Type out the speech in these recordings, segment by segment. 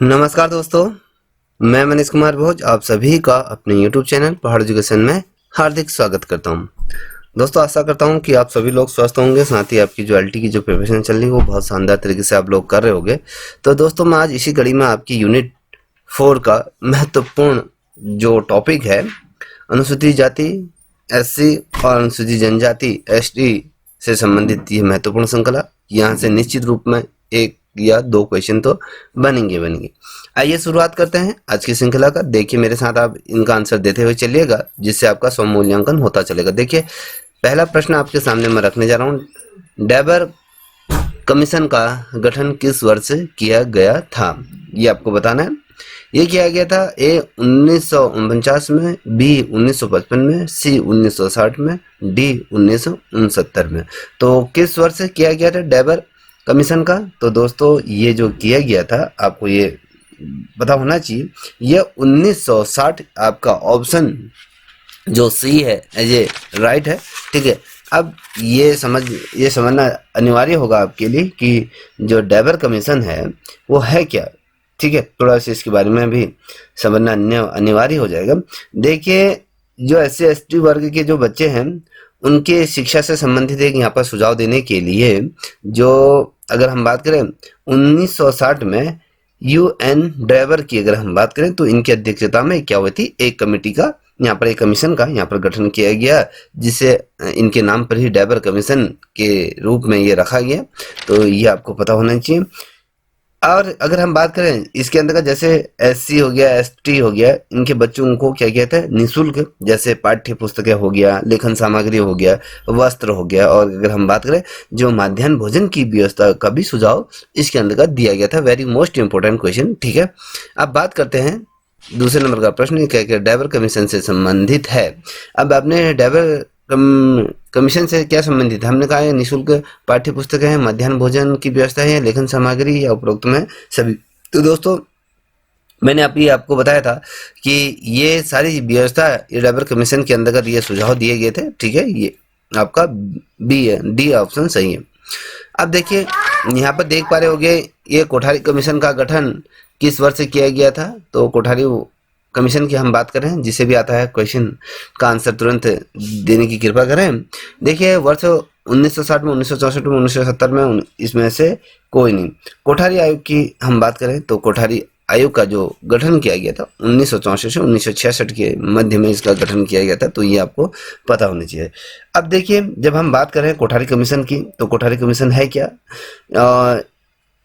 नमस्कार दोस्तों, मैं मनीष कुमार भोज आप सभी का अपने YouTube चैनल पहाड़ एजुकेशन में हार्दिक स्वागत करता हूं। दोस्तों, आशा करता हूं कि आप सभी लोग स्वस्थ होंगे, साथ ही आपकी जो एलटी की जो प्रिपरेशन चल रही है वो बहुत शानदार तरीके से आप लोग कर रहे होंगे। तो दोस्तों, मैं आज इसी कड़ी में आपकी यूनिट 4 का महत्वपूर्ण जो टॉपिक है, अनुसूचित जाति एससी और अनुसूचित जनजाति एसटी से संबंधित ये महत्वपूर्ण श्रृंखला, यहाँ से निश्चित रूप में एक या दो क्वेश्चन तो बनेंगे। आइए शुरुआत करते हैं आज की श्रृंखला का। देखिए, मेरे साथ आप इनका आंसर देते हुए चलिएगा, जिससे आपका स्व मूल्यांकन होता चलेगा। देखिए, पहला प्रश्न आपके सामने मैं रखने जा रहा हूँ। डेबर कमीशन का गठन किस वर्ष किया गया था, ये आपको बताना है। ये किया गया था ए 1949 में, बी 1955 में, सी 1960 में, डी 1969 में। तो किस वर्ष किया गया था डेबर कमीशन का? तो दोस्तों, ये जो किया गया था आपको ये पता होना चाहिए, ये 1960 आपका ऑप्शन जो सी है ये राइट है। ठीक है, अब ये समझना अनिवार्य होगा आपके लिए कि जो डेबर कमीशन है वो है क्या। ठीक है, थोड़ा सा इसके बारे में भी समझना अनिवार्य हो जाएगा। देखिए, जो एससी एसटी वर्ग के जो बच्चे हैं उनके शिक्षा से संबंधित एक यहाँ पर सुझाव देने के लिए, जो अगर हम बात करें 1960 में यूएन ड्राइवर की अगर हम बात करें तो इनकी अध्यक्षता में क्या हुई थी, एक कमेटी का यहाँ पर, एक कमीशन का यहाँ पर गठन किया गया, जिसे इनके नाम पर ही ड्राइवर कमीशन के रूप में ये रखा गया। तो ये आपको पता होना चाहिए। और अगर हम बात करें इसके अंदर का, जैसे एससी हो गया, एसटी हो गया, इनके बच्चों को क्या कहते हैं, निःशुल्क, जैसे पाठ्य पुस्तकें हो गया, लेखन सामग्री हो गया, वस्त्र हो गया, और अगर हम बात करें जो मध्याह्न भोजन की व्यवस्था का भी सुझाव इसके अंदर का दिया गया था। Very most important question. ठीक है, अब बात करते हैं दूसरे नंबर का प्रश्न, क्या क्या ड्राइवर कमीशन से संबंधित है। अब आपने ड्राइवर कमीशन से क्या संबंधित है, हमने कहा है निःशुल्क पाठ्य पुस्तकें हैं, मध्याह्न भोजन की व्यवस्था है, लेखन सामग्री या उपरोक्त में सभी। तो दोस्तों, मैंने आपको बताया था कि ये सारी व्यवस्था ये ड्राइवर कमीशन के अंतर्गत ये सुझाव दिए गए थे। ठीक है, ये आपका बी है, डी ऑप्शन सही है। अब देखिए, यहाँ पर देख पा रहे होंगे ये कोठारी कमीशन का गठन किस वर्ष किया गया था। तो कोठारी कमीशन की हम बात करें, जिसे भी आता है क्वेश्चन का आंसर तुरंत देने की कृपा करें। देखिए, वर्ष 1960 में, 1964 में, 1970 में, इसमें से कोई नहीं। कोठारी आयोग की हम बात करें तो कोठारी आयोग का जो गठन किया गया था 1964 से 1966 के मध्य में इसका गठन किया गया था। तो ये आपको पता होना चाहिए। अब देखिए, जब हम बात करें कोठारी कमीशन की, तो कोठारी कमीशन है क्या,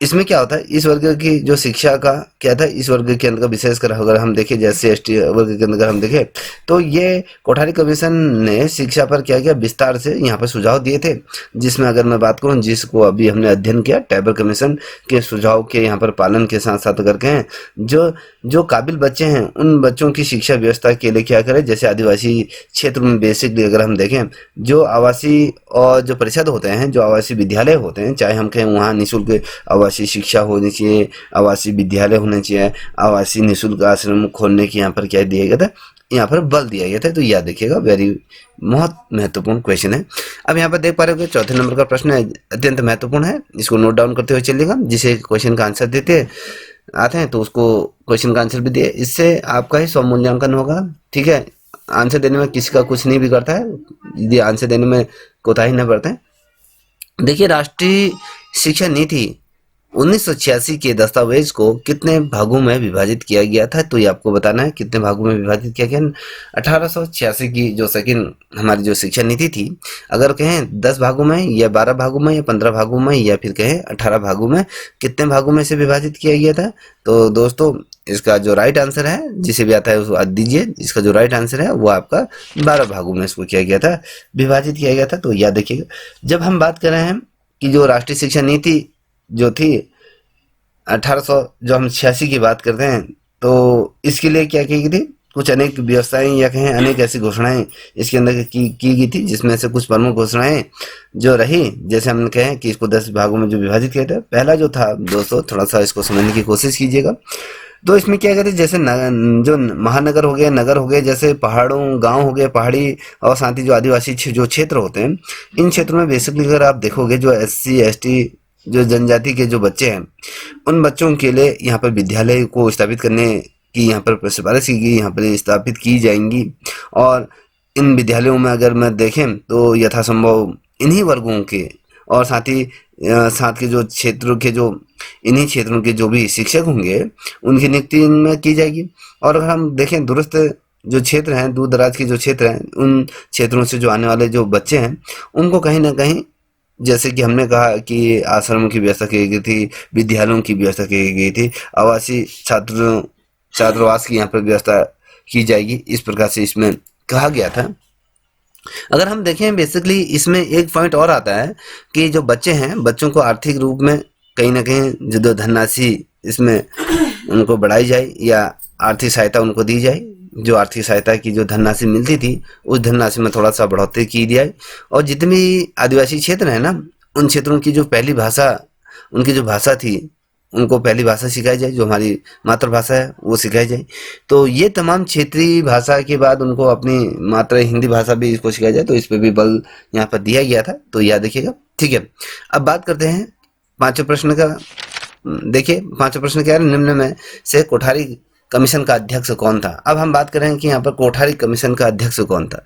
इसमें क्या होता है, इस वर्ग की जो शिक्षा का क्या था, इस वर्ग के अंदर विशेषकर अगर हम देखें, जैसे एसटी वर्ग के अंदर हम देखें, तो ये कोठारी कमीशन ने शिक्षा पर क्या किया, विस्तार से यहाँ पर सुझाव दिए थे। जिसमें अगर मैं बात करूँ, जिसको अभी हमने अध्ययन किया, ड्राइवर कमीशन के सुझाव के यहाँ पर पालन के साथ साथ करके हैं, जो काबिल बच्चे हैं उन बच्चों की शिक्षा व्यवस्था के लिए क्या करें, जैसे आदिवासी क्षेत्र में बेसिकली अगर हम देखें, जो आवासीय और जो परिषद होते हैं, जो आवासीय विद्यालय होते हैं, चाहे हम कहें वहाँ निःशुल्क आवासीय शिक्षा होनी चाहिए, आवासीय विद्यालय होने चाहिए, आवासीय निःशुल्क आश्रम खोलने की यहाँ पर क्या दिया गया था, यहाँ पर बल दिया गया था। तो याद देखिएगा, वेरी बहुत महत्वपूर्ण क्वेश्चन है। अब यहाँ पर देख पा रहे हो चौथे नंबर का प्रश्न है, अत्यंत महत्वपूर्ण है, इसको नोट डाउन करते हुए चलिएगा। जिसे क्वेश्चन का आंसर देते आते हैं तो उसको क्वेश्चन का आंसर भी दिए, इससे आपका ही स्व मूल्यांकन होगा। ठीक है, आंसर देने में किसी का कुछ नहीं बिगड़ता है, यदि आंसर देने में कोताही न बरतें। देखिए, राष्ट्रीय शिक्षा नीति 1986 के दस्तावेज को कितने भागों में विभाजित किया गया था, तो ये आपको बताना है कितने भागों में विभाजित किया गया। 1886 की जो सेकंड हमारी जो शिक्षा नीति थी, अगर कहें 10 भागों में या 12 भागों में या 15 भागों में या फिर कहें 18 भागों में, कितने भागों में से विभाजित किया गया था। तो दोस्तों, इसका जो राइट आंसर है, जिसे भी आता है उसको दीजिए, इसका जो राइट आंसर है वो आपका 12 भागों में इसको किया गया था, विभाजित किया गया था। तो याद रखिएगा, जब हम बात कर रहे हैं कि जो राष्ट्रीय शिक्षा नीति जो थी 1800 जो हम 86 की बात करते हैं, तो इसके लिए क्या की गई थी, कुछ अनेक व्यवस्थाएं या कहें अनेक ऐसी घोषणाएं इसके अंदर की गई थी, जिसमें से कुछ प्रमुख घोषणाएं जो रही, जैसे हमने कहे कि इसको 10 भागों में जो विभाजित किया था। पहला जो था दोस्तों, थोड़ा सा इसको समझने की कोशिश कीजिएगा। तो इसमें क्या कहते हैं, जैसे जो महानगर हो गया, नगर हो गए, जैसे पहाड़ों गांव हो गए, पहाड़ी और साथ ही जो आदिवासी जो क्षेत्र होते हैं, इन क्षेत्रों में बेसिकली अगर आप देखोगे, जो एससी एसटी जो जनजाति के जो बच्चे हैं उन बच्चों के लिए यहाँ पर विद्यालय को स्थापित करने की यहाँ पर सिफारिश की गई, यहाँ पर स्थापित की जाएंगी। और इन विद्यालयों में अगर मैं देखें तो यथासंभव इन्हीं वर्गों के और साथ ही साथ के जो क्षेत्रों के जो इन्हीं क्षेत्रों के जो भी शिक्षक होंगे उनकी नियुक्ति इनमें की जाएगी। और अगर हम देखें दूरस्थ जो क्षेत्र हैं, दूर दराज के जो क्षेत्र हैं, उन क्षेत्रों से जो आने वाले जो बच्चे हैं उनको कहीं ना कहीं, जैसे कि हमने कहा कि आश्रमों की व्यवस्था की गई थी, विद्यालयों की व्यवस्था की गई थी, आवासीय छात्रावास की यहाँ पर व्यवस्था की जाएगी, इस प्रकार से इसमें कहा गया था। अगर हम देखें बेसिकली इसमें एक पॉइंट और आता है कि जो बच्चे हैं, बच्चों को आर्थिक रूप में कहीं ना कहीं जो धनराशि इसमें उनको बढ़ाई जाए या आर्थिक सहायता उनको दी जाए। जो आर्थिक सहायता की जो धनराशि मिलती थी उस धनराशि में थोड़ा सा बढ़ोतरी की जाए। और जितने भी आदिवासी क्षेत्र है ना, उन क्षेत्रों की जो पहली भाषा, उनकी जो भाषा थी, उनको पहली भाषा सिखाई जाए, जो हमारी मातृभाषा है वो सिखाई जाए। तो ये तमाम क्षेत्रीय भाषा के बाद उनको अपनी मातृ हिंदी भाषा भी इसको सिखाई जाए, तो इस पर भी बल यहाँ पर दिया गया था, तो याद रखिएगा। ठीक है, अब बात करते हैं पांचवें प्रश्न का। देखिए पांचवें प्रश्न क्या है, निम्न में से कोठारी कमीशन का अध्यक्ष कौन था। अब हम बात करें कि यहाँ पर कोठारी कमीशन का अध्यक्ष कौन था।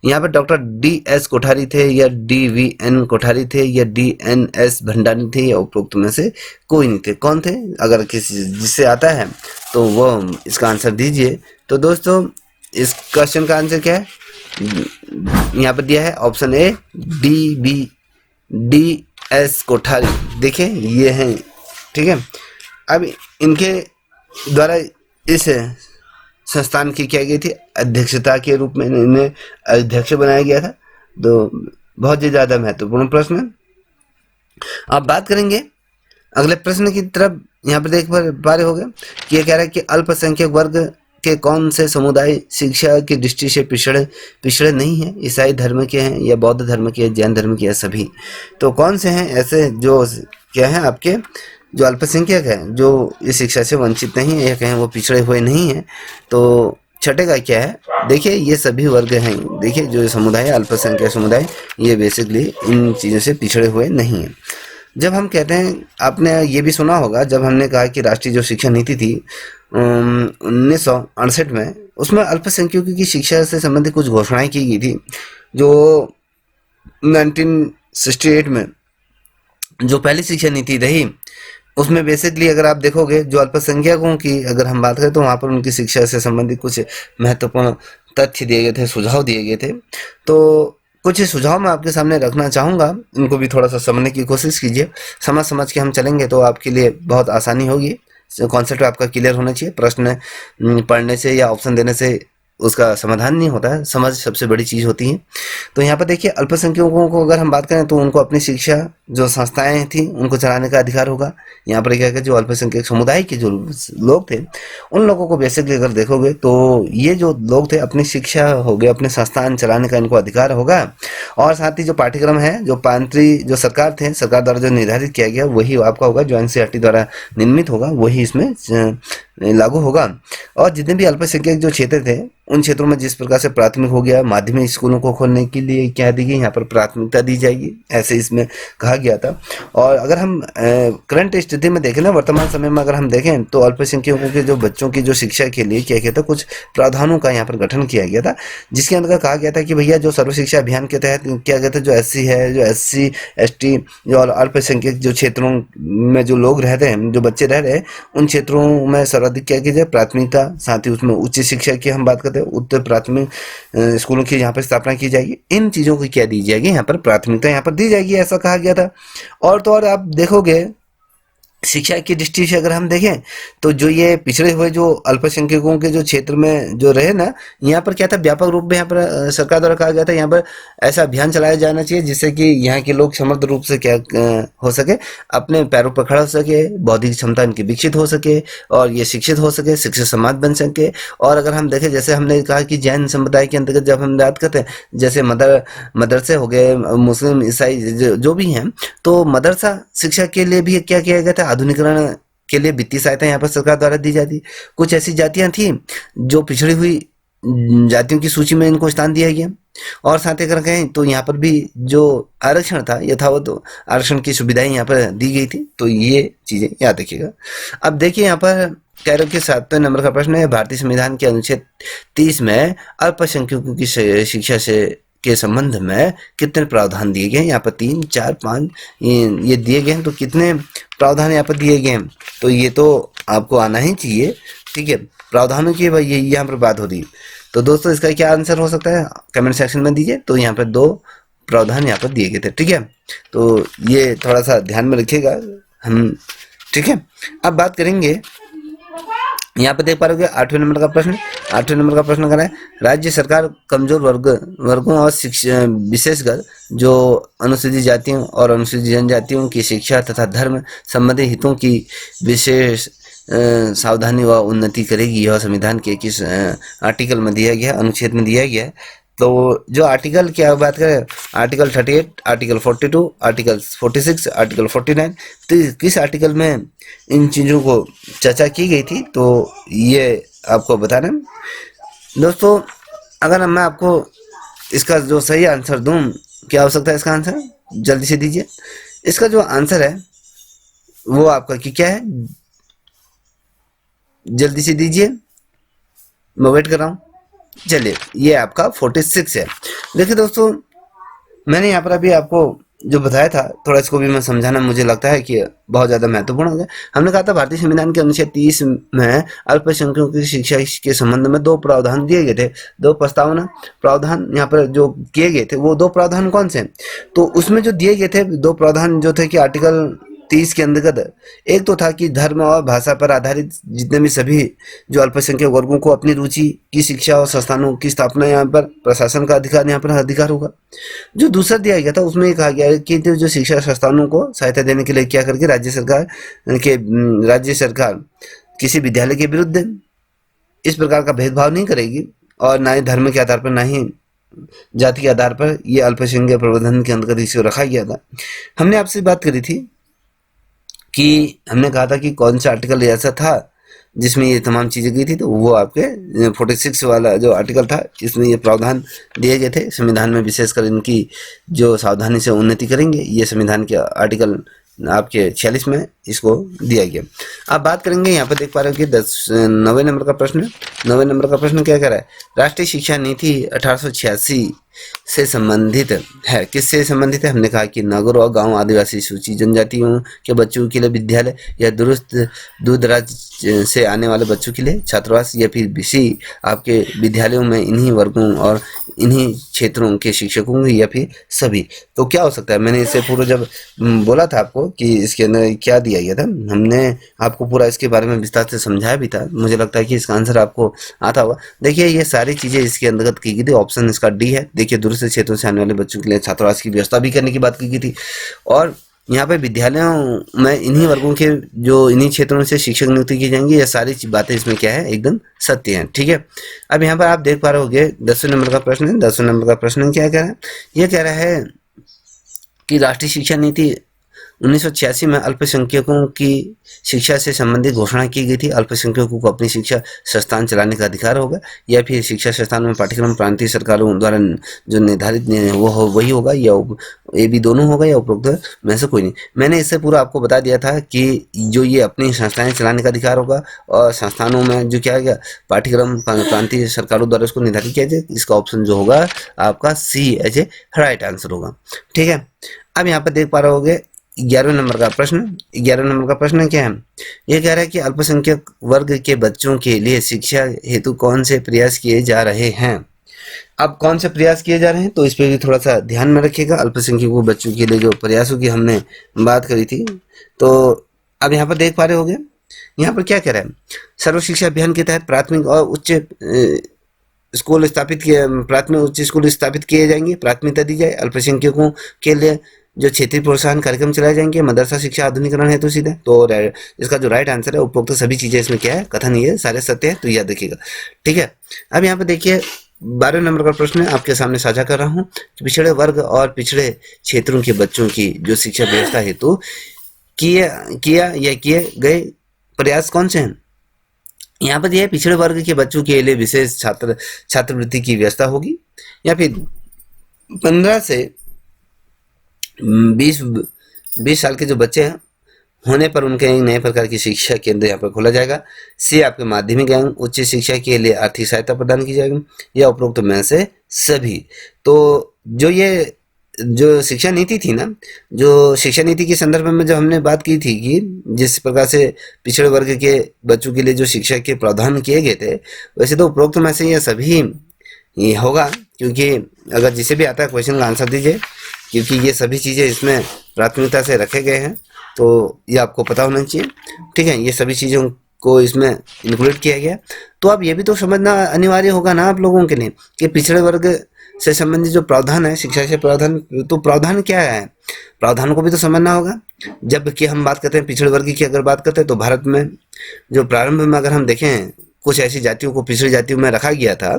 यहाँ पर डॉक्टर डी.एस. कोठारी थे या डी.वी.एन. कोठारी थे या डी.एन.एस. भंडारी थे या उपरोक्त में से कोई नहीं थे। कौन थे, अगर किसी जिससे आता है तो वो इसका आंसर दीजिए। तो दोस्तों इस क्वेश्चन का आंसर क्या है, यहाँ पर दिया है ऑप्शन ए डी.एस. कोठारी। देखिए ये हैं, ठीक है। अब इनके द्वारा इस संस्थान की क्या गई थी, अध्यक्षता के रूप में इन्हें अध्यक्ष बनाया गया था। तो बहुत ही ज्यादा महत्वपूर्ण प्रश्न है। अब बात करेंगे अगले प्रश्न की तरफ। यहाँ पर देख पा रहे होंगे कि ये कह रहा है कि अल्पसंख्यक वर्ग के कौन से समुदाय शिक्षा की दृष्टि से पिछड़े नहीं है, ईसाई धर्म के हैं या बौद्ध धर्म के, जैन धर्म के, या सभी। तो कौन से हैं ऐसे जो क्या है आपके जो अल्पसंख्यक है, जो इस शिक्षा से वंचित नहीं है या कहें वो पिछड़े हुए नहीं है। तो छठे का क्या है, देखिए ये सभी वर्ग हैं। देखिए जो समुदाय है, अल्पसंख्यक समुदाय, ये बेसिकली इन चीज़ों से पिछड़े हुए नहीं है। जब हम कहते हैं, आपने ये भी सुना होगा जब हमने कहा कि राष्ट्रीय जो शिक्षा नीति थी 1968 में, उसमें अल्पसंख्यकों की शिक्षा से संबंधित कुछ घोषणाएं की गई थी। जो 1968 में जो पहली शिक्षा नीति रही, उसमें बेसिकली अगर आप देखोगे जो अल्पसंख्यकों की अगर हम बात करें तो वहाँ पर उनकी शिक्षा से संबंधित कुछ महत्वपूर्ण तथ्य दिए गए थे, सुझाव दिए गए थे। तो कुछ सुझाव मैं आपके सामने रखना चाहूँगा, इनको भी थोड़ा सा समझने की कोशिश कीजिए। समझ के हम चलेंगे तो आपके लिए बहुत आसानी होगी। कॉन्सेप्ट आपका क्लियर होना चाहिए। प्रश्न पढ़ने से या ऑप्शन देने से उसका समाधान नहीं होता है, समझ सबसे बड़ी चीज़ होती है। तो यहाँ पर देखिए अल्पसंख्यकों को अगर हम बात करें तो उनको अपनी शिक्षा जो संस्थाएं थी उनको चलाने का अधिकार होगा। यहाँ पर क्या है, जो अल्पसंख्यक समुदाय के जो लोग थे उन लोगों को बेसिकली अगर देखोगे तो ये जो लोग थे अपनी शिक्षा हो गया, अपने संस्थान चलाने का इनको अधिकार होगा। और साथ ही जो पाठ्यक्रम है, जो पांतरी जो सरकार द्वारा जो निर्धारित किया गया वही आपका होगा, जो एनसीईआरटी द्वारा निर्मित होगा वही इसमें लागू होगा। और जितने भी अल्पसंख्यक जो क्षेत्र थे उन क्षेत्रों में जिस प्रकार से प्राथमिक हो गया, माध्यमिक स्कूलों को खोलने के लिए क्या दी गई, यहाँ पर प्राथमिकता दी जाएगी, ऐसे इसमें कहा गया था। और अगर हम करंट स्थिति में देखें ना, वर्तमान समय में अगर हम देखें तो अल्पसंख्यकों के जो बच्चों की जो शिक्षा के लिए क्या किया था, कुछ प्रावधानों का यहाँ पर गठन किया गया था, जिसके अंदर कहा गया था कि भैया जो सर्व शिक्षा अभियान के तहत क्या कहते हैं, जो एससी है, जो एससी एसटी जो अल्पसंख्यक जो क्षेत्रों में जो लोग रहते हैं, जो बच्चे रह रहे हैं, उन क्षेत्रों में सर्वाधिक क्या किया जाए, प्राथमिकता। साथ ही उसमें उच्च शिक्षा की हम बात करते हैं, उत्तर प्राथमिक स्कूलों की यहाँ पर स्थापना की जाएगी। इन चीज़ों को क्या दी जाएगी, यहाँ पर प्राथमिकता यहाँ पर दी जाएगी, ऐसा कहा गया था। और तो और आप देखोगे शिक्षा की दृष्टि से अगर हम देखें तो जो ये पिछड़े हुए जो अल्पसंख्यकों के जो क्षेत्र में जो रहे ना, यहाँ पर क्या था, व्यापक रूप में यहाँ पर सरकार द्वारा कहा गया था यहाँ पर ऐसा अभियान चलाया जाना चाहिए जिससे कि यहाँ के लोग समर्थ रूप से क्या हो सके, अपने पैरों पर खड़ा हो सके, बौद्धिक क्षमता इनकी विकसित हो सके और ये शिक्षित हो सके, शिक्षित समाज बन सके। और अगर हम देखें, जैसे हमने कहा कि जैन संप्रदाय के अंतर्गत जब हम बात करते हैं, जैसे मदरसे हो गए, मुस्लिम ईसाई जो भी हैं, तो मदरसा शिक्षा के लिए भी क्या किया गया था, आधुनिकरण के लिए वित्तीय सहायता यहाँ पर सरकार द्वारा दी जाती। कुछ ऐसी जातियां थी जो पिछड़ी हुई जातियों की सूची में इनको स्थान दिया गया। और साथ ही अगर कहें तो यहाँ पर भी जो आरक्षण था यथावत आरक्षण की सुविधाएं यहाँ पर दी गई थी। तो ये चीजें याद रखिएगा। अब देखिए यहाँ पर कह रहे हो कि 7वें नंबर का प्रश्न है, भारतीय संविधान के अनुच्छेद 30 में अल्पसंख्यकों की शिक्षा से के संबंध में कितने प्रावधान दिए गए हैं? यहाँ पर 3, 4, 5 ये दिए गए हैं। तो कितने प्रावधान यहाँ पर दिए गए हैं? तो ये तो आपको आना ही चाहिए, ठीक है। प्रावधानों की ये यहाँ पर बात हो रही है। तो दोस्तों इसका क्या आंसर हो सकता है कमेंट सेक्शन में दीजिए। तो यहाँ पर 2 प्रावधान यहाँ पर दिए गए थे, ठीक है। तो ये थोड़ा सा ध्यान में रखिएगा हम, ठीक है। अब बात करेंगे, यहाँ पे देख पा रहे हो 8वें नंबर का प्रश्न। 8वें नंबर का प्रश्न कर रहा है, राज्य सरकार कमजोर वर्गों और शिक्षा विशेषकर जो अनुसूचित जातियों और अनुसूचित जनजातियों की शिक्षा तथा धर्म संबंधी हितों की विशेष सावधानी व उन्नति करेगी। यह संविधान के किस आर्टिकल में दिया गया, अनुच्छेद में दिया गया है? तो जो आर्टिकल की बात करें, आर्टिकल 38, आर्टिकल 42, आर्टिकल 46, आर्टिकल 49, तो किस आर्टिकल में इन चीज़ों को चर्चा की गई थी? तो ये आपको बताना दोस्तों। अगर मैं आपको इसका जो सही आंसर दूं, क्या हो सकता है इसका आंसर? जल्दी से दीजिए। इसका जो आंसर है वो आपका कि क्या है, जल्दी से दीजिए, मैं वेट कर रहा हूँ। चलिए, ये आपका 46 है। देखिए दोस्तों, मैंने यहाँ पर अभी आपको जो बताया था, थोड़ा इसको भी मैं समझाना मुझे लगता है कि बहुत ज़्यादा महत्वपूर्ण है। हमने कहा था भारतीय संविधान के अनुच्छेद 30 में अल्पसंख्यकों की शिक्षा के संबंध में 2 प्रावधान दिए गए थे, 2 प्रस्तावना प्रावधान यहाँ पर जो किए गए थे, वो 2 प्रावधान कौन से? तो उसमें जो दिए गए थे 2 प्रावधान जो थे कि आर्टिकल 30 के अंतर्गत एक तो था कि धर्म और भाषा पर आधारित जितने भी सभी जो अल्पसंख्यक वर्गों को अपनी रुचि की शिक्षा और संस्थानों की स्थापना यहाँ पर प्रशासन का अधिकार यहाँ पर अधिकार होगा। जो दूसरा दिया गया था उसमें कहा गया कि जो शिक्षा संस्थानों को सहायता देने के लिए क्या करके राज्य सरकार किसी विद्यालय के विरुद्ध इस प्रकार का भेदभाव नहीं करेगी और ना ही धर्म के आधार पर ना ही जाति के आधार पर। ये अल्पसंख्यक प्रबंधन के अंतर्गत इसको रखा गया था। हमने आपसे बात करी थी कि हमने कहा था कि कौन सा आर्टिकल ऐसा था जिसमें ये तमाम चीज़ें की थी, तो वो आपके 46 वाला जो आर्टिकल था, इसमें ये प्रावधान दिए गए थे संविधान में, विशेषकर इनकी जो सावधानी से उन्नति करेंगे, ये संविधान के आर्टिकल आपके 46 में इसको दिया गया। अब बात करेंगे, यहाँ पर देख पा रहे हो कि 9वें नंबर का प्रश्न। 9वें नंबर का प्रश्न क्या कह रहा है? राष्ट्रीय शिक्षा नीति 1886 से संबंधित है। किससे संबंधित है? हमने कहा कि नगर और गांव, आदिवासी, सूची जनजातियों के बच्चों के लिए विद्यालय या दूर दराज से आने वाले बच्चों के लिए छात्रावास या फिर बीसी आपके विद्यालयों में इन्हीं वर्गों और इन्हीं क्षेत्रों के शिक्षकों या फिर सभी। तो क्या हो सकता है? मैंने इससे पूर्व जब बोला था आपको कि इसके अंदर क्या दिया गया था, हमने आपको पूरा इसके बारे में विस्तार से समझाया भी था। मुझे लगता है कि इसका आंसर आपको आता होगा। देखिए, ये सारी चीज़ें इसके अंतर्गत की गई थी। ऑप्शन इसका डी है। देखिए, दूसरे क्षेत्रों से आने वाले बच्चों के लिए छात्रावास की व्यवस्था भी करने की बात की गई थी और यहाँ पे विद्यालयों में इन्हीं वर्गों के जो इन्हीं क्षेत्रों से शिक्षक नियुक्ति की जाएंगी। ये सारी बातें इसमें क्या है, एकदम सत्य हैं, ठीक है। अब यहाँ पर आप देख पा रहे होंगे 10वें नंबर का प्रश्न है। 10वें नंबर का प्रश्न क्या कह रहा है? ये कह रहा है कि राष्ट्रीय शिक्षा नीति 1986 में अल्पसंख्यकों की शिक्षा से संबंधित घोषणा की गई थी। अल्पसंख्यकों को अपनी शिक्षा संस्थान चलाने का अधिकार होगा या फिर शिक्षा संस्थान में पाठ्यक्रम प्रांतीय सरकारों द्वारा जो निर्धारित वो वही होगा या ये भी दोनों होगा या उपरोक्त में से कोई नहीं। मैंने इससे पूरा आपको बता दिया था कि जो ये अपनी संस्थाएं चलाने का अधिकार होगा और संस्थानों में जो क्या है पाठ्यक्रम प्रांतीय सरकारों द्वारा उसको निर्धारित किया जाए। इसका ऑप्शन जो होगा आपका सी एज ए राइट आंसर होगा, ठीक है। अब यहाँ पर देख पा रहे होगे 11वें नंबर का प्रश्न। 11वें नंबर का प्रश्न क्या है? ये कह रहा है कि अल्पसंख्यक वर्ग के बच्चों के लिए शिक्षा हेतु कौन से प्रयास किए जा रहे हैं? अब कौन से प्रयास किए जा रहे हैं, तो इस पे भी थोड़ा सा ध्यान में रखिएगा। अल्पसंख्यक बच्चों के लिए जो प्रयासों की हमने बात करी थी, तो अब यहाँ पर देख पा रहे होगे, यहाँ पर क्या कह रहा है? सर्व शिक्षा अभियान के तहत प्राथमिक और उच्च स्कूल स्थापित किए, प्राथमिक उच्च स्कूल स्थापित किए जाएंगे, प्राथमिकता दी जाए। अल्पसंख्यकों के लिए जो क्षेत्रीय प्रोत्साहन कार्यक्रम चलाए जाएंगे, मदरसा शिक्षा आधुनिकरण हेतु सीधे। तो इसका जो राइट आंसर है उपरोक्त सभी चीजें इसमें क्या है, कथन ये सारे सत्य है, तो याद रखिएगा, ठीक है। अब यहाँ पे देखिए 12वें नंबर का प्रश्न है, आपके सामने साझा कर रहा हूँ कि पिछड़े वर्ग और पिछड़े क्षेत्रों के बच्चों की जो शिक्षा व्यवस्था हेतु किए गए प्रयास कौन से हैं? यहाँ पर यह पिछड़े वर्ग के बच्चों के लिए विशेष छात्रवृत्ति की व्यवस्था होगी या फिर 15 से 20 साल के जो बच्चे हैं होने पर उनके एक नए प्रकार की शिक्षा केंद्र यहाँ पर खोला जाएगा। सी आपके माध्यमिक एवं उच्च शिक्षा के लिए आर्थिक सहायता प्रदान की जाएगी या उपरोक्त में से सभी। तो जो शिक्षा नीति थी ना, जो शिक्षा नीति के संदर्भ में जब हमने बात की थी कि जिस प्रकार से पिछड़े वर्ग के बच्चों के लिए जो शिक्षा के प्रावधान किए गए थे, वैसे तो उपरोक्त में से ये सभी ये होगा, क्योंकि अगर जिसे भी आता है क्वेश्चन का आंसर दीजिए, क्योंकि ये सभी चीज़ें इसमें प्राथमिकता से रखे गए हैं, तो ये आपको पता होना चाहिए। ठीक है, ये सभी चीज़ों को इसमें इंक्लूड किया गया। तो अब ये भी तो समझना अनिवार्य होगा ना आप लोगों के लिए कि पिछड़े वर्ग से संबंधित जो प्रावधान है, शिक्षा से प्रावधान, तो प्रावधान क्या है, प्रावधान को भी तो समझना होगा। जब कि हम बात करते हैं पिछड़े वर्ग की, अगर बात करते हैं तो भारत में जो प्रारंभ में अगर हम देखें कुछ ऐसी जातियों को पिछड़ी जातियों में रखा गया था।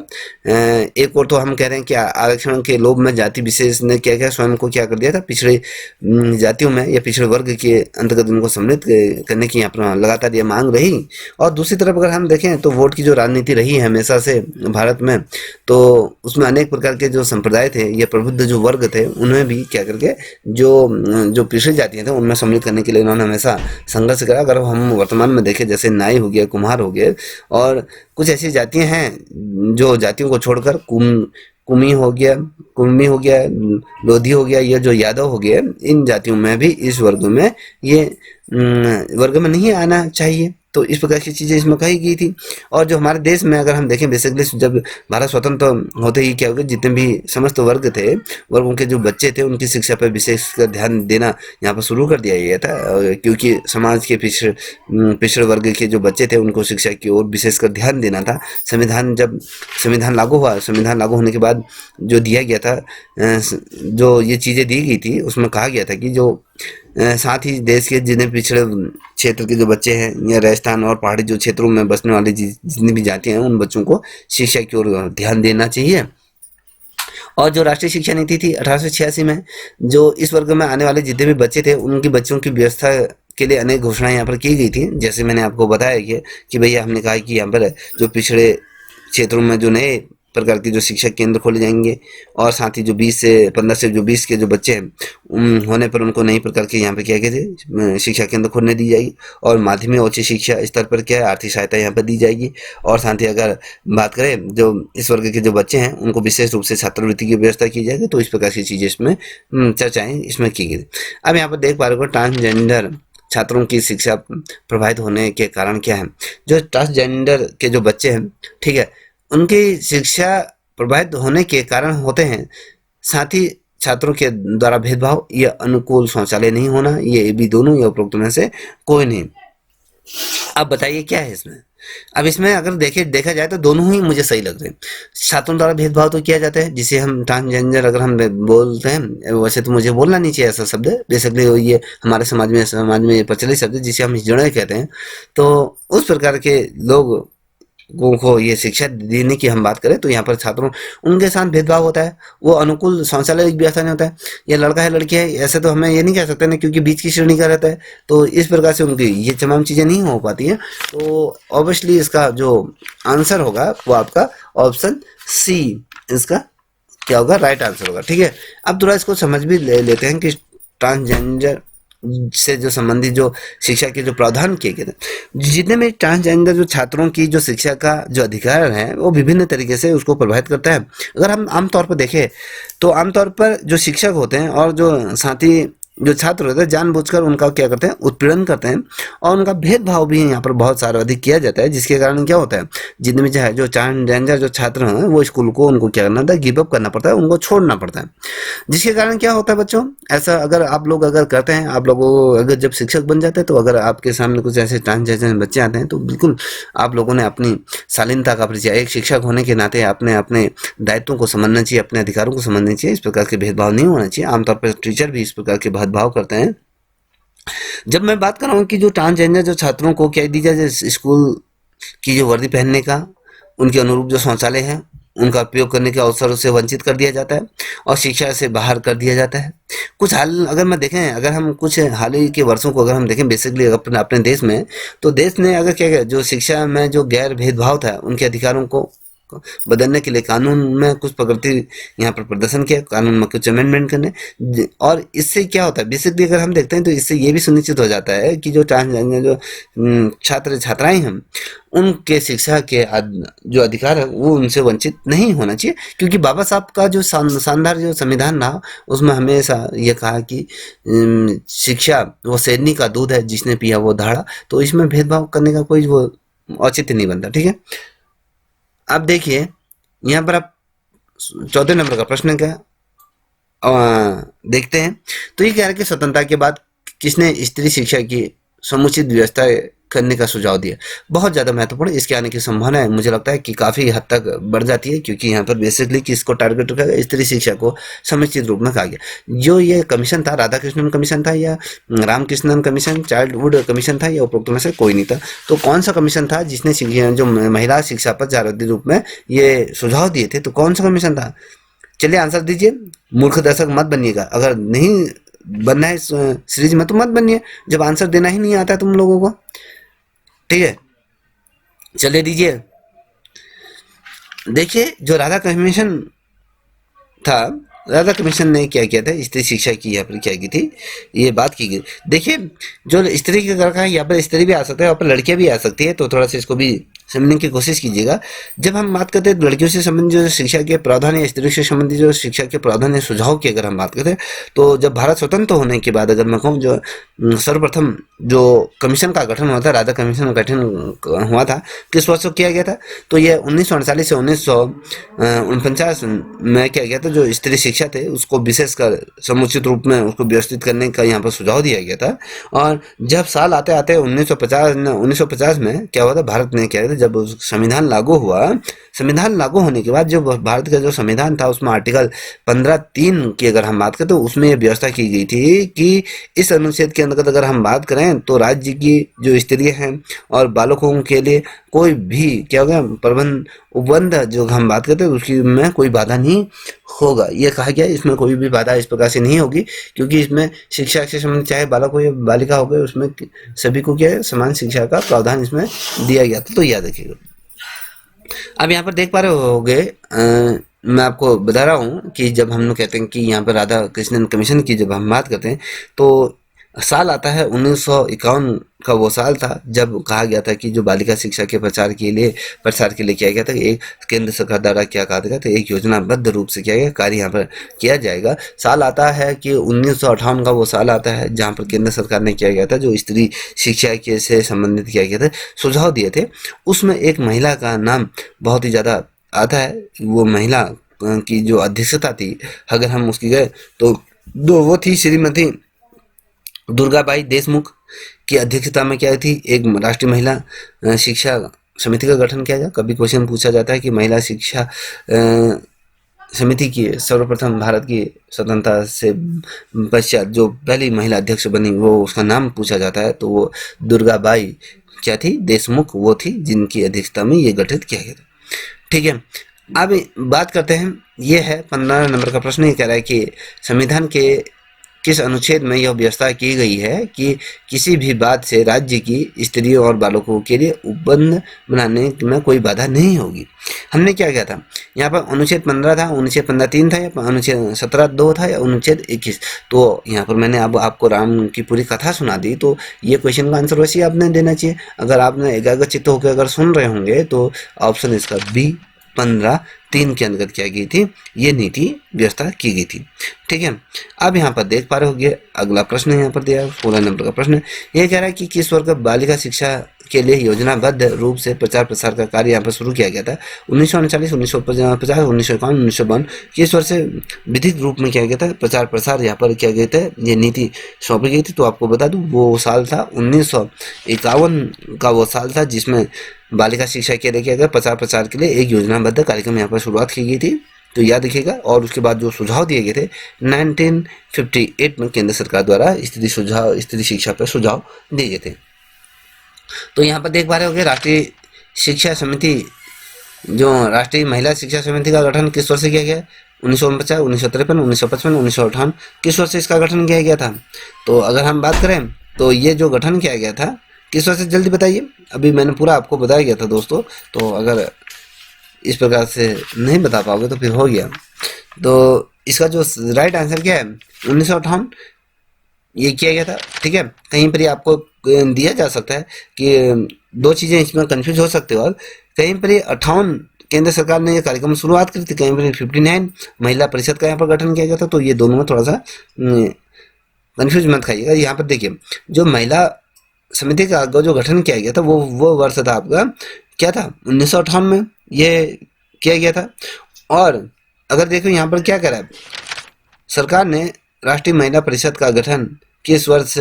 एक और तो हम कह रहे हैं कि आरक्षण के लोभ में जाति विशेष ने क्या क्या स्वयं को क्या कर दिया था, पिछड़े जातियों में या पिछड़े वर्ग के अंतर्गत उनको सम्मिलित करने की यहाँ पर लगातार ये मांग रही। और दूसरी तरफ अगर हम देखें तो वोट की जो राजनीति रही है हमेशा से भारत में, तो उसमें अनेक प्रकार के जो संप्रदाय थे या प्रबुद्ध जो वर्ग थे, उन्हें भी क्या करके जो पिछड़ी जातियाँ थे उनमें सम्मिलित करने के लिए उन्होंने हमेशा संघर्ष करा। अगर हम वर्तमान में देखें जैसे नाई हो गया, कुम्हार हो गए, और कुछ ऐसी जातियां हैं जो जातियों को छोड़कर कुमी हो गया, लोधी हो गया, ये जो यादव हो गया, इन जातियों में भी इस वर्ग में ये वर्ग में नहीं आना चाहिए। तो इस प्रकार की चीज़ें इसमें कही गई थी। और जो हमारे देश में अगर हम देखें बेसिकली जब भारत स्वतंत्र होते ही क्या हो गया, जितने भी समस्त वर्ग थे, वर्गों के जो बच्चे थे, उनकी शिक्षा पर विशेष कर ध्यान देना यहाँ पर शुरू कर दिया गया था, क्योंकि समाज के पिछड़े वर्ग के जो बच्चे थे उनको शिक्षा की ओर विशेष कर ध्यान देना था। जब संविधान लागू हुआ, संविधान लागू होने के बाद जो दिया गया था, जो ये चीज़ें दी गई थी, उसमें कहा गया था कि जो साथ ही देश के जितने पिछड़े क्षेत्र के जो बच्चे हैं या राजस्थान और पहाड़ी जो क्षेत्रों में बसने वाले जितनी भी जातियां हैं, उन बच्चों को शिक्षा की ओर ध्यान देना चाहिए। और जो राष्ट्रीय शिक्षा नीति थी 1886 में, जो इस वर्ग में आने वाले जितने भी बच्चे थे उनकी बच्चों की व्यवस्था के लिए अनेक घोषणाएं यहाँ पर की गई थी। जैसे मैंने आपको बताया कि भैया हमने कहा कि यहाँ पर जो पिछड़े क्षेत्रों में जो नए प्रकार के जो शिक्षा केंद्र खोले जाएंगे, और साथ ही जो 15 से 20 के जो बच्चे हैं होने पर उनको नई प्रकार के यहाँ पे क्या कहते शिक्षा केंद्र खोलने दी जाएगी। और माध्यमिक और उच्च शिक्षा स्तर पर क्या है, आर्थिक सहायता यहाँ पर दी जाएगी। और साथ ही अगर बात करें जो इस वर्ग के जो बच्चे हैं उनको विशेष रूप से छात्रवृत्ति की व्यवस्था की जाएगी। तो इस प्रकार की चीज़ें इसमें चर्चाएँ इसमें की गई। अब यहाँ पर देख पा रहे हो ट्रांसजेंडर छात्रों की शिक्षा प्रभावित होने के कारण क्या है। जो ट्रांसजेंडर के जो बच्चे हैं, ठीक है, उनकी शिक्षा प्रभावित होने के कारण होते हैं। साथ ही छात्रों के द्वारा भेदभाव या अनुकूल शौचालय नहीं होना, ये भी दोनों या उपरोक्त में से कोई नहीं। अब बताइए क्या है इसमें। अब इसमें अगर देखा जाए तो दोनों ही मुझे सही लग रहे हैं। छात्रों द्वारा भेदभाव तो किया जाता है, जिसे हम ट्रांसजेंडर अगर हम बोलते हैं, वैसे तो मुझे बोलना नहीं चाहिए ऐसा शब्द, बेसिकली ये हमारे समाज में ये प्रचलित शब्द है जिसे हम हिजड़े कहते हैं। तो उस प्रकार के लोग को ये शिक्षा देने की हम बात करें तो यहाँ पर छात्रों उनके साथ भेदभाव होता है। वो अनुकूल शौचालय की व्यवस्था नहीं होता है, या लड़का है लड़की है ऐसे तो हमें ये नहीं कह सकते ना, क्योंकि बीच की श्रेणी का रहता है। तो इस प्रकार से उनकी ये तमाम चीज़ें नहीं हो पाती हैं। तो ऑब्वियसली इसका जो आंसर होगा वो आपका ऑप्शन सी इसका क्या होगा, राइट आंसर होगा। ठीक है, अब थोड़ा इसको समझ भी लेते हैं कि ट्रांसजेंडर से जो संबंधित जो शिक्षा के जो प्रावधान किए गए थे, जितने में ट्रांसजेंडर जो छात्रों की जो शिक्षा का जो अधिकार है वो विभिन्न तरीके से उसको प्रभावित करता है। अगर हम आमतौर पर देखें तो आमतौर पर जो शिक्षक होते हैं और जो साथी जो छात्र होते हैं जानबूझकर उनका क्या करते हैं, उत्पीड़न करते हैं, और उनका भेदभाव भी यहाँ पर बहुत सारा अधिक किया जाता है। जिसके कारण क्या होता है, जितने भी चाहे जो ट्रांसजेंडर जो छात्र हैं वो स्कूल को उनको क्या करना होता है, गिव अप करना पड़ता है, उनको छोड़ना पड़ता है। जिसके कारण क्या होता है बच्चों, ऐसा अगर आप लोग अगर करते हैं, आप लोगों अगर जब शिक्षक बन जाते हैं तो अगर आपके सामने कुछ ऐसे ट्रांसजेंडर बच्चे आते हैं तो बिल्कुल आप लोगों ने अपनी शालीनता का परिचय, एक शिक्षक होने के नाते आपने अपने दायित्वों को समझना चाहिए, अपने अधिकारों को समझना चाहिए। इस प्रकार के भेदभाव नहीं होना चाहिए। आमतौर पर टीचर भी इस प्रकार के भेदभाव करते हैं। जब मैं बात कर रहा हूँ कि जो ट्रांसजेंडर जो छात्रों को क्या दी जाए, स्कूल की जो वर्दी पहनने का, उनके अनुरूप जो शौचालय है उनका उपयोग करने के अवसर से वंचित कर दिया जाता है और शिक्षा से बाहर कर दिया जाता है। कुछ हाल अगर मैं देखें, अगर हम कुछ हाल ही के वर्षों को अगर हम देखें बेसिकली अपने देश में, तो देश ने अगर क्या जो शिक्षा में जो गैर भेदभाव था उनके अधिकारों को बदलने के लिए कानून में कुछ प्रगति यहाँ पर प्रदर्शन किया, कानून में कुछ अमेंडमेंट करने। और इससे क्या होता है, बेसिकली अगर हम देखते हैं तो इससे ये भी सुनिश्चित हो जाता है कि जो ट्रांसजेंडर जो छात्र छात्राएं हैं उनके शिक्षा के जो अधिकार है वो उनसे वंचित नहीं होना चाहिए, क्योंकि बाबा साहब का जो शानदार जो संविधान रहा उसमें हमेशा ये कहा कि शिक्षा वो शेरनी का दूध है, जिसने पिया वो धाड़ा। तो इसमें भेदभाव करने का कोई वो औचित्य नहीं बनता। ठीक है, अब देखिए यहाँ पर आप 14 नंबर का प्रश्न क्या देखते हैं। तो ये कह रहा है कि स्वतंत्रता के बाद किसने स्त्री शिक्षा की समुचित व्यवस्था करने का सुझाव दिया। बहुत ज़्यादा महत्वपूर्ण, इसके आने की संभावना है मुझे लगता है कि काफ़ी हद तक बढ़ जाती है, क्योंकि यहाँ पर बेसिकली किसको टारगेट रखा गया, स्त्री शिक्षा को समुचित रूप में कहा गया। जो ये कमीशन था, राधा कृष्णन कमीशन था या रामकृष्णन कमीशन, चाइल्डहुड कमीशन था, या उपरोक्त में से कोई नहीं था। तो कौन सा कमीशन था जिसने जो महिला शिक्षा पर जागृति रूप में ये सुझाव दिए थे, तो कौन सा कमीशन था? चलिए आंसर दीजिए, मूर्ख दर्शक मत बनिएगा। अगर नहीं बनना है सीरीज में तो मत बनिए, जब आंसर देना ही नहीं आता है तुम लोगों को। ठीक है, चलिए दीजिए। देखिए जो राधा कमीशन था, राधा कमीशन ने क्या किया था, स्त्री शिक्षा की यहाँ पर क्या की थी, ये बात की गई। देखिए जो स्त्री की रखा है, यहाँ पर स्त्री भी आ सकता है, यहाँ पर लड़कियां भी आ सकती है, तो थोड़ा सा इसको भी समझने की कोशिश कीजिएगा। जब हम बात करते हैं लड़कियों से संबंधित जो शिक्षा के प्रावधान या स्त्री से संबंधित जो शिक्षा के प्रावधान या सुझाव की अगर हम बात करते हैं, तो जब भारत स्वतंत्र होने के बाद अगर मैं कहूँ जो सर्वप्रथम जो कमीशन का गठन हुआ था, राधा कमीशन का गठन हुआ था, किस वर्ष को किया गया था? तो ये 1948 से 1949 में किया गया था। जो स्त्री शिक्षा थे उसको विशेषकर समुचित रूप में उसको व्यवस्थित करने का यहाँ पर सुझाव दिया गया था। और जब साल आते आते 1950 में क्या हुआ था, भारत ने क्या किया था, जब संविधान लागू हुआ, संविधान लागू होने के बाद जो भारत का जो संविधान था उसमें आर्टिकल 15(3) की अगर हम बात करें तो उसमें यह व्यवस्था की गई थी कि इस अनुच्छेद के अंतर्गत अगर हम बात करें तो राज्य की जो स्त्रियां हैं और बालकों के लिए कोई भी क्या होगा प्रबंध उपबंध जो हम बात करते हैं उसकी में कोई बाधा नहीं होगा। ये कहा गया इसमें कोई भी बाधा इस प्रकार से नहीं होगी, क्योंकि इसमें शिक्षा से संबंधित चाहे बालक हो या बालिका हो गए उसमें सभी को क्या है समान शिक्षा का प्रावधान इसमें दिया गया था। तो याद रखिएगा। अब यहाँ पर देख पा रहे होगे, मैं आपको बता रहा हूँ कि जब हम लोग कहते हैं कि यहाँ पर राधा कृष्णन कमीशन की जब हम बात करते हैं तो साल आता है 1951 का वो साल था जब कहा गया था कि जो बालिका शिक्षा के प्रसार के लिए किया गया था, एक केंद्र सरकार द्वारा क्या कहा गया था, एक योजनाबद्ध रूप से किया गया कार्य यहाँ पर किया जाएगा। साल आता है कि 1958 का वो साल आता है जहाँ पर केंद्र सरकार ने किया गया था जो स्त्री शिक्षा के से संबंधित किया गया था, सुझाव दिए थे। उसमें एक महिला का नाम बहुत ही ज़्यादा आता है। वो महिला की जो अध्यक्षता थी अगर हम उसकी गए तो वो थी श्रीमती दुर्गाबाई देशमुख की अध्यक्षता में क्या थी, एक राष्ट्रीय महिला शिक्षा समिति का गठन किया गया। कभी क्वेश्चन पूछा जाता है कि महिला शिक्षा समिति की सर्वप्रथम भारत की स्वतंत्रता से पश्चात जो पहली महिला अध्यक्ष बनी वो उसका नाम पूछा जाता है, तो वो दुर्गाबाई क्या थी देशमुख, वो थी जिनकी अध्यक्षता में ये गठित किया गया था। ठीक है, अब बात करते हैं, ये है 15 नंबर का प्रश्न। ये कह रहा है कि संविधान के किस अनुच्छेद में यह व्यवस्था की गई है कि किसी भी बात से राज्य की स्त्रियों और बालकों के लिए उपबंध बनाने में कोई बाधा नहीं होगी। हमने क्या किया था, यहाँ पर अनुच्छेद 15 था, अनुच्छेद 15(3) था, या अनुच्छेद 17(2) था, या अनुच्छेद 21। तो यहाँ पर मैंने अब आपको राम की पूरी कथा सुना दी, तो ये क्वेश्चन का आंसर वैसे ही आपने देना चाहिए। अगर आपने एकाग्रचित्त होकर अगर सुन रहे होंगे तो ऑप्शन इसका बी 15(3) के अंतर्गत क्या गई थी, ये नीति व्यवस्था की गई थी। ठीक है, अब यहाँ पर देख पा रहे होंगे अगला प्रश्न यहाँ पर दिया 16 नंबर का प्रश्न। ये कह रहा है कि किस वर्ग बालिका शिक्षा के लिए योजनाबद्ध रूप से प्रचार प्रसार का कार्य यहाँ पर शुरू किया गया था। 1939, 1950, 1951, 1952 किस वर्ष से विधिक रूप में किया गया था प्रचार प्रसार यहाँ पर किया गया था, ये नीति सौंपी गई थी। तो आपको बता दूं वो साल था 1951 का वो साल था जिसमें बालिका शिक्षा के लिए किया गया प्रचार प्रसार के लिए एक योजनाबद्ध कार्यक्रम यहाँ पर शुरुआत की गई थी। तो याद रखिएगा। और उसके बाद जो सुझाव दिए गए थे 1958 में केंद्र सरकार द्वारा स्त्री शिक्षा पर सुझाव दिए गए थे। तो यहाँ पर देख पा रहे होंगे राष्ट्रीय शिक्षा समिति, जो राष्ट्रीय महिला शिक्षा समिति का गठन किस वर्ष से किया गया, 1949, 1953, 1955, 1958 किस वर्ष से इसका गठन किया गया था। तो अगर हम बात करें तो ये जो गठन किया गया था किस वर्ष से, जल्दी बताइए। अभी मैंने पूरा आपको बताया गया था दोस्तों, तो अगर इस प्रकार से नहीं बता पाओगे तो फिर हो गया। तो इसका जो राइट आंसर क्या है 1958, ये किया गया था। ठीक है, कहीं पर ही आपको दिया जा सकता है कि दो चीजें इसमें कंफ्यूज हो सकते हो। और कहीं पर ही 58 केंद्र सरकार ने ये कार्यक्रम शुरुआत की थी, कहीं पर 59 महिला परिषद का यहाँ पर गठन किया गया था। तो ये दोनों में थोड़ा सा कंफ्यूज मत खाइएगा। यहाँ पर देखिए जो महिला समिति का जो गठन किया गया था वो वर्ष था आपका क्या था 1958 में ये किया गया था। और अगर देखो यहाँ पर क्या करा है सरकार ने, राष्ट्रीय महिला परिषद का गठन किस वर्ष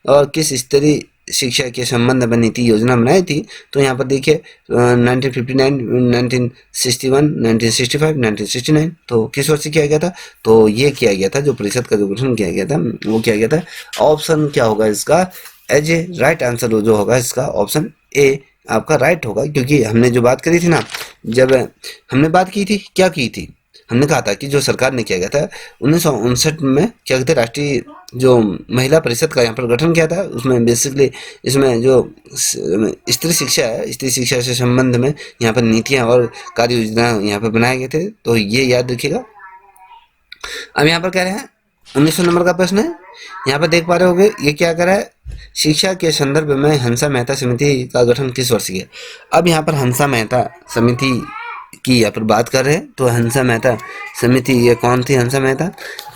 और किस स्तरीय शिक्षा के संबंध में नीति योजना बनाई थी। तो यहाँ पर देखिए 1959, 1961, 1965, 1969। तो किस वर्ष किया गया था? तो ये किया गया था, जो परिषद का जो गठन किया गया था वो किया गया था। ऑप्शन क्या होगा इसका एज ए राइट आंसर जो होगा इसका ऑप्शन ए आपका राइट होगा। क्योंकि हमने जो बात करी थी ना, जब हमने बात की थी क्या की थी, हमने कहा था कि जो सरकार ने किया गया था 1959 में क्या कहते राष्ट्रीय जो महिला परिषद का यहाँ पर गठन किया था, उसमें बेसिकली इसमें जो स्त्री शिक्षा है, स्त्री शिक्षा से संबंध में यहाँ पर नीतियाँ और कार्य योजना यहाँ पर बनाए गए थे। तो ये याद रखिएगा। अब यहाँ पर कह रहे हैं 1900 नंबर का प्रश्न है, यहाँ पर देख पा रहे होगे ये क्या कर रहा है, शिक्षा के संदर्भ में हंसा मेहता समिति का गठन किस वर्ष किया। अब यहाँ पर हंसा मेहता समिति की यहाँ पर बात कर रहे हैं। तो हंसा मेहता समिति ये कौन थी हंसा मेहता?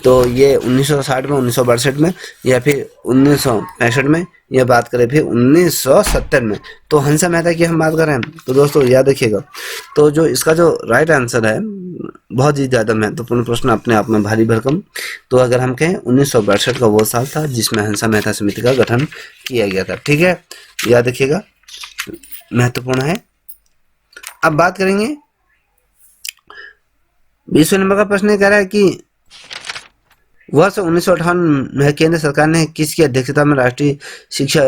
तो ये 1960 में, 1962 में या फिर 1965 में, या बात करें फिर 1970 में। तो हंसा मेहता की हम बात कर रहे हैं। तो दोस्तों याद रखिएगा, तो जो इसका जो राइट आंसर है बहुत ही ज़्यादा महत्वपूर्ण प्रश्न, अपने आप में भारी भरकम। तो अगर हम कहें 1962 का वो साल था जिसमें हंसा मेहता समिति का गठन किया गया था। ठीक है, याद रखिएगा, महत्वपूर्ण है। अब बात करेंगे 20वें नंबर का प्रश्न कह रहा है कि वर्ष 1958 में केंद्र सरकार ने किसकी अध्यक्षता में राष्ट्रीय शिक्षा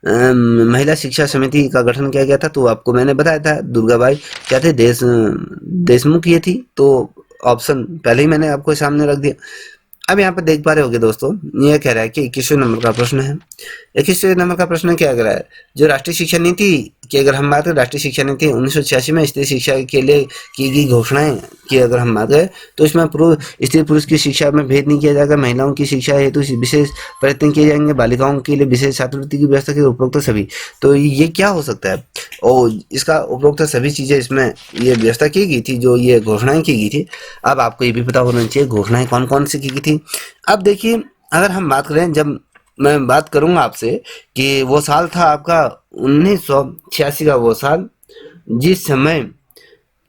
महिला शिक्षा समिति का गठन किया गया था। तो आपको मैंने बताया था दुर्गाबाई क्या थे, देशमुख ये थी। तो ऑप्शन पहले ही मैंने आपको सामने रख दिया। अब यहाँ पर देख पा रहे होगे दोस्तों, ये कह रहा है कि 21वें नंबर का प्रश्न है। 21वें नंबर का प्रश्न क्या कह रहा है, जो राष्ट्रीय शिक्षा नीति की अगर हम बात करें, राष्ट्रीय शिक्षा नीति 1986 में स्त्री शिक्षा के लिए की गई घोषणाएं की अगर हम बात करें, तो इसमें स्त्री पुरुष की शिक्षा में भेद नहीं किया जाएगा, महिलाओं की शिक्षा हेतु विशेष प्रयत्न किए जाएंगे, बालिकाओं के लिए विशेष छात्रवृत्ति की व्यवस्था की, उपरोक्त सभी। तो ये क्या हो सकता है, और इसका उपरोक्त सभी चीजें इसमें ये व्यवस्था की गई थी, जो ये घोषणाएं की गई थी। अब आपको ये भी पता होना चाहिए घोषणाएं कौन कौन सी की गई थी। अब देखिए अगर हम बात करें, जब मैं बात करूंगा आपसे कि वो साल था आपका 1986 का वो साल, जिस समय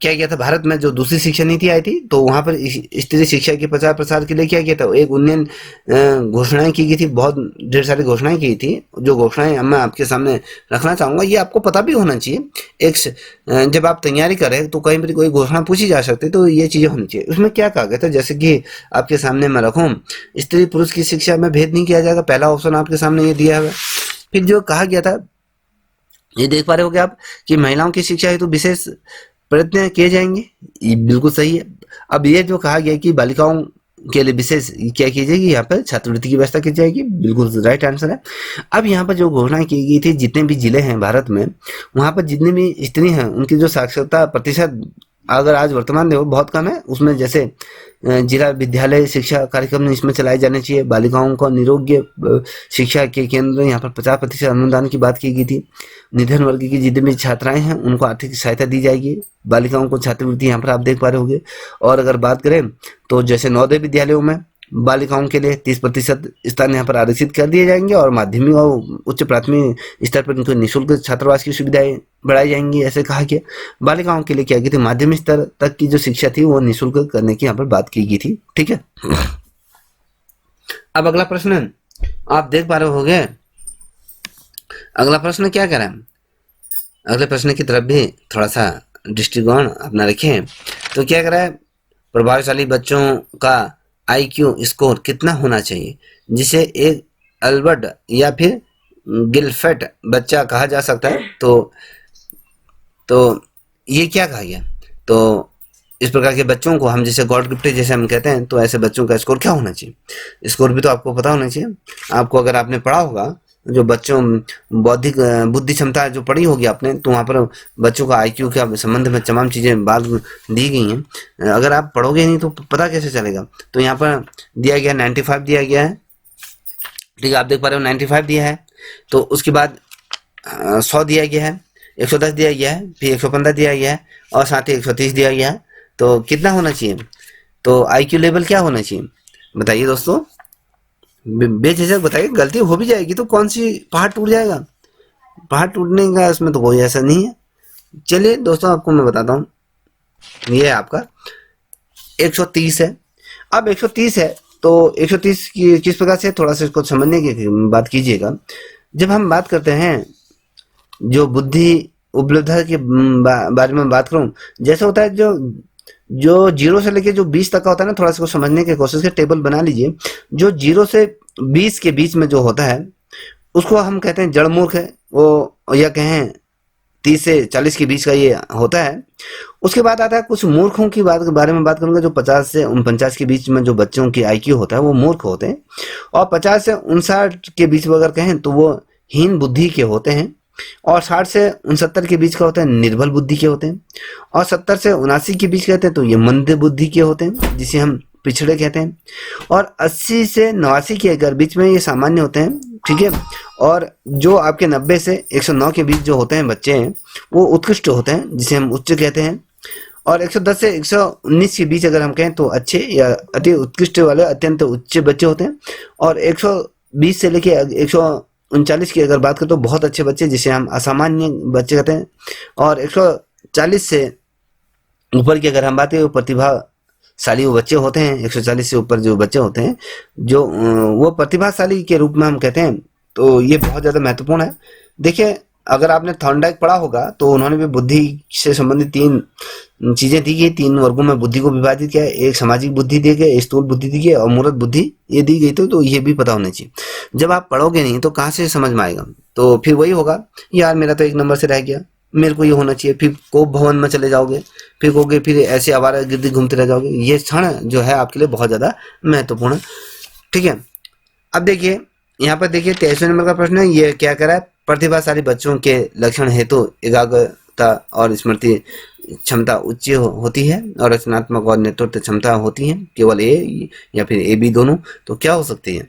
क्या किया था भारत में जो दूसरी शिक्षा नीति आई थी, तो वहां पर स्त्री शिक्षा के प्रचार प्रसार के लिए क्या किया था, एक उन्नयन घोषणाएं की गई थी, बहुत ढेर सारी घोषणाएं की थी। जो घोषणाएं मैं आपके सामने रखना चाहूंगा, ये आपको पता भी होना चाहिए। एक जब आप तैयारी करें तो कहीं पर कोई घोषणा पूछी जा सकती है, तो ये चीजें होनी चाहिए। उसमें क्या कहा गया था, जैसे कि आपके सामने मैं रखूं, स्त्री पुरुष की शिक्षा में भेद नहीं किया जाएगा, पहला ऑप्शन आपके सामने ये दिया हुआ। फिर जो कहा गया था, ये देख पा रहे हो क्या आप, कि महिलाओं की शिक्षा हेतु विशेष प्रयत्न किए जाएंगे, ये बिल्कुल सही है। अब ये जो कहा गया कि बालिकाओं के लिए विशेष क्या की जाएगी, यहाँ पर छात्रवृत्ति की व्यवस्था की जाएगी, बिल्कुल राइट आंसर है। अब यहाँ पर जो घोषणा की गई थी, जितने भी जिले हैं भारत में, वहाँ पर जितनी भी स्त्री हैं उनकी जो साक्षरता प्रतिशत अगर आज वर्तमान देखो बहुत कम है। उसमें जैसे जिला विद्यालय शिक्षा कार्यक्रम इसमें चलाए जाने चाहिए, बालिकाओं को निरोग्य शिक्षा के केंद्र यहाँ पर 50% अनुदान की बात की गई थी। निधन वर्ग की जितनी भी छात्राएं हैं उनको आर्थिक सहायता दी जाएगी, बालिकाओं को छात्रवृत्ति यहाँ पर आप देख पा रहे होंगे। और अगर बात करें तो जैसे नवोदय विद्यालयों में बालिकाओं के लिए 30% स्थान यहाँ पर आरक्षित कर दिए जाएंगे, और माध्यमिक और उच्च प्राथमिक स्तर पर उनको निःशुल्क छात्रावास की सुविधाएं बढ़ाई जाएंगी। ऐसे कहा कि बालिकाओं के लिए क्या की थी, माध्यमिक स्तर तक की जो शिक्षा थी वो निःशुल्क करने की यहाँ पर बात की गई थी। ठीक है, अब अगला प्रश्न आप देख पा रहे होंगे। अगला प्रश्न क्या कह रहा है, अगले प्रश्न की तरफ भी थोड़ा सा दृष्टिकोण अपना रखें। तो क्या कह रहा है, प्रभावशाली बच्चों का IQ स्कोर कितना होना चाहिए जिसे एक अल्बर्ट या फिर गिलफेट बच्चा कहा जा सकता है। तो ये क्या कहा गया, तो इस प्रकार के बच्चों को हम जैसे गॉड गिफ्टेड जैसे हम कहते हैं, तो ऐसे बच्चों का स्कोर क्या होना चाहिए। स्कोर भी तो आपको पता होना चाहिए। आपको अगर आपने पढ़ा होगा जो बच्चों बौद्धिक बुद्धि क्षमता जो पढ़ी होगी आपने, तो वहाँ पर बच्चों का आईक्यू के संबंध में तमाम चीज़ें बात दी गई हैं। अगर आप पढ़ोगे नहीं तो पता कैसे चलेगा। तो यहाँ पर दिया गया 95 दिया गया है, ठीक है, आप देख पा रहे हो 95 दिया है। तो उसके बाद 100 दिया गया है, 110 दिया गया है, फिर 115 दिया गया है और साथ ही 130 दिया गया है। तो कितना होना चाहिए, तो आईक्यू लेवल क्या होना चाहिए बताइए दोस्तों, बेझिझक बताइए। गलती हो भी जाएगी तो कौन सी पहाड़ टूट जाएगा, पहाड़ टूटने का इसमें तो कोई ऐसा नहीं है। चलिए दोस्तों आपको मैं बताता हूँ, ये है आपका 130 है। अब 130 है तो 130 की किस प्रकार से, थोड़ा सा इसको समझने की बात कीजिएगा। जब हम बात करते हैं जो बुद्धि उपलब्धता के बारे में बात करूं, जैसे होता है जो जो 0 से लेके जो 20 तक का होता है ना, थोड़ा सा समझने की कोशिश के टेबल बना लीजिए। जो 0 से 20 के बीच में जो होता है उसको हम कहते हैं जड़ मूर्ख है वो, या कहें 30 से 40 के बीच का ये होता है। उसके बाद आता है कुछ मूर्खों की बात के बारे में बात करूंगा, जो 50 से 49 के बीच में जो बच्चों की आईक्यू होता है वो मूर्ख होते हैं। और 50 से 59 के बीच में अगर कहें तो वो हीन बुद्धि के होते हैं। और 60 से 69 के बीच का होता है निर्बल बुद्धि के होते हैं। और 70 से 79 के बीच कहते हैं तो ये मंद बुद्धि के होते हैं, जिसे हम पिछड़े कहते हैं। और 80 से 89 के अगर बीच में ये सामान्य होते हैं, ठीक है। और जो आपके 90 से 109 के बीच जो होते हैं बच्चे हैं वो उत्कृष्ट होते हैं, जिसे हम उच्च कहते हैं। और 110 से 119 के बीच अगर हम कहें तो अच्छे या अति उत्कृष्ट वाले अत्यंत उच्च बच्चे होते हैं। और 120 से लेके 139 की अगर बात करें तो बहुत अच्छे बच्चे, जिसे हम असामान्य बच्चे कहते हैं। और 140 से ऊपर की अगर हम बात करें तो प्रतिभाशाली वो बच्चे होते हैं। 140 से ऊपर जो बच्चे होते हैं जो वो प्रतिभाशाली के रूप में हम कहते हैं। तो ये बहुत ज़्यादा महत्वपूर्ण है। देखिए अगर आपने थॉर्नडाइक पढ़ा होगा तो उन्होंने भी बुद्धि से संबंधित 3 चीजें दी गई, 3 वर्गों में बुद्धि को विभाजित किया है। एक सामाजिक बुद्धि दी गई, स्थूल बुद्धि दी गई और मूर्त बुद्धि ये दी गई। तो ये भी पता होना चाहिए। जब आप पढ़ोगे नहीं तो कहाँ से समझ में आएगा, तो फिर वही होगा यार मेरा तो 1 नंबर से रह गया, मेरे को ये होना चाहिए। फिर कोप भवन में चले जाओगे, फिर कहोगे, फिर ऐसे आवारागर्दी घूमते रह जाओगे। ये क्षण जो है आपके लिए बहुत ज्यादा महत्वपूर्ण है, ठीक है। अब देखिए यहाँ पर देखिए 23वें नंबर का प्रश्न है, ये क्या कह रहा है, प्रतिभाशाली बच्चों के लक्षण हेतु एकाग्रता और स्मृति क्षमता उच्च होती है और रचनात्मक और नेतृत्व क्षमता होती है, केवल ए या फिर ए बी दोनों। तो क्या हो सकती है,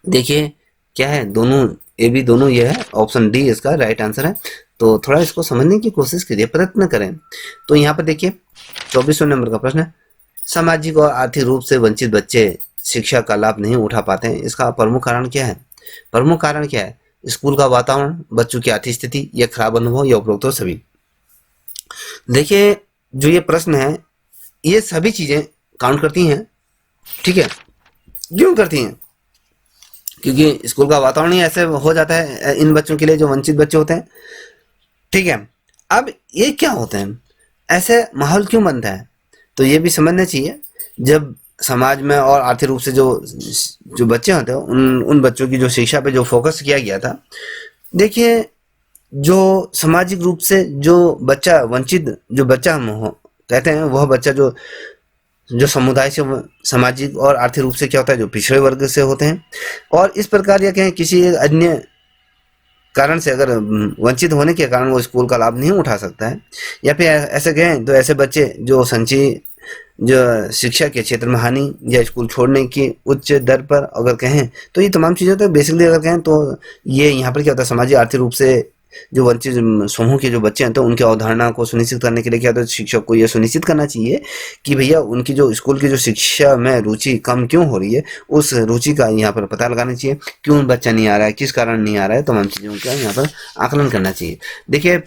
देखिए क्या है, दोनों ए बी दोनों, ये है ऑप्शन डी इसका राइट आंसर है। तो थोड़ा इसको समझने की कोशिश कीजिए, प्रयत्न करें। तो यहाँ पर देखिए 24वें नंबर का प्रश्न है, सामाजिक और आर्थिक रूप से वंचित बच्चे शिक्षा का लाभ नहीं उठा पाते हैं, इसका प्रमुख कारण क्या है। प्रमुख कारण क्या है, स्कूल का वातावरण, बच्चों की आर्थिक स्थिति, या खराब अनुभव, या उपरोक्त सभी। देखिए जो ये प्रश्न है ये सभी चीजें काउंट करती हैं, ठीक है। क्यों करती हैं, क्योंकि स्कूल का वातावरण ही ऐसे हो जाता है इन बच्चों के लिए जो वंचित बच्चे होते हैं, ठीक है। अब ये क्या होते हैं, ऐसे माहौल क्यों बनता है, तो ये भी समझना चाहिए। जब समाज में और आर्थिक रूप से जो बच्चे होते हैं उन बच्चों की जो शिक्षा पे जो फोकस किया गया था, देखिए जो सामाजिक रूप से जो बच्चा वंचित जो बच्चा हम कहते हैं, वह बच्चा जो समुदाय से सामाजिक और आर्थिक रूप से क्या होता है, जो पिछड़े वर्ग से होते हैं। और इस प्रकार या कहें किसी अन्य कारण से अगर वंचित होने के कारण वो स्कूल का लाभ नहीं उठा सकता है, या फिर ऐसे कहें तो ऐसे बच्चे जो संचयी जो शिक्षा के क्षेत्र में हानि या स्कूल छोड़ने की उच्च दर पर अगर कहें तो ये तमाम चीज़ें तो बेसिकली अगर कहें तो ये यहाँ पर क्या होता है, सामाजिक आर्थिक रूप से जो वंचित समूह के जो बच्चे हैं तो उनकी अवधारणा को सुनिश्चित करने के लिए क्या होता है, शिक्षक को ये सुनिश्चित करना चाहिए कि भैया उनकी जो स्कूल की जो शिक्षा में रुचि कम क्यों हो रही है, उस रुचि का यहाँ पर पता लगाना चाहिए। क्यों बच्चा नहीं आ रहा है, किस कारण नहीं आ रहा है, तमाम चीज़ों का यहाँ पर आकलन करना चाहिए। देखिए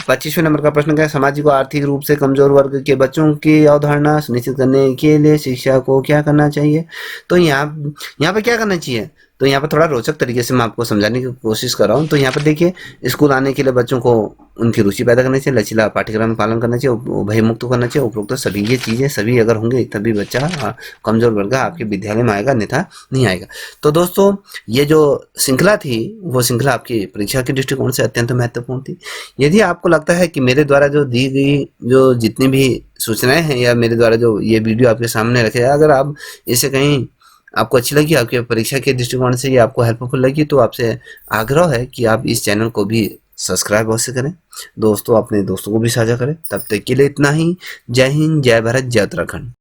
25वें नंबर का प्रश्न क्या है, सामाजिक और आर्थिक रूप से कमजोर वर्ग के बच्चों की अवधारणा सुनिश्चित करने के लिए शिक्षा को क्या करना चाहिए। तो यहाँ पर क्या करना चाहिए, तो यहाँ पर थोड़ा रोचक तरीके से मैं आपको समझाने की कोशिश कर रहा हूँ। तो यहाँ पर देखिए स्कूल आने के लिए बच्चों को उनकी रुचि पैदा करनी चाहिए, लचीला पाठ्यक्रम पालन करना चाहिए, भय मुक्त करना चाहिए, उपरोक्त सभी ये चीज़ें सभी अगर होंगे तभी बच्चा कमजोर वर्ग आपके विद्यालय में आएगा, अन्यथा नहीं आएगा। तो दोस्तों ये जो श्रृंखला थी वो श्रृंखला आपकी परीक्षा के दृष्टिकोण से अत्यंत महत्वपूर्ण थी। यदि आपको लगता है कि मेरे द्वारा जो दी गई जो जितनी भी सूचनाएं हैं या मेरे द्वारा जो ये वीडियो आपके सामने रखे, अगर आप इसे कहीं आपको अच्छी लगी, आपके परीक्षा के दृष्टिकोण से ये आपको हेल्पफुल लगी, तो आपसे आग्रह है कि आप इस चैनल को भी सब्सक्राइब अवश्य करें। दोस्तों, अपने दोस्तों को भी साझा करें। तब तक के लिए इतना ही। जय हिंद, जय भारत, जय उत्तराखंड।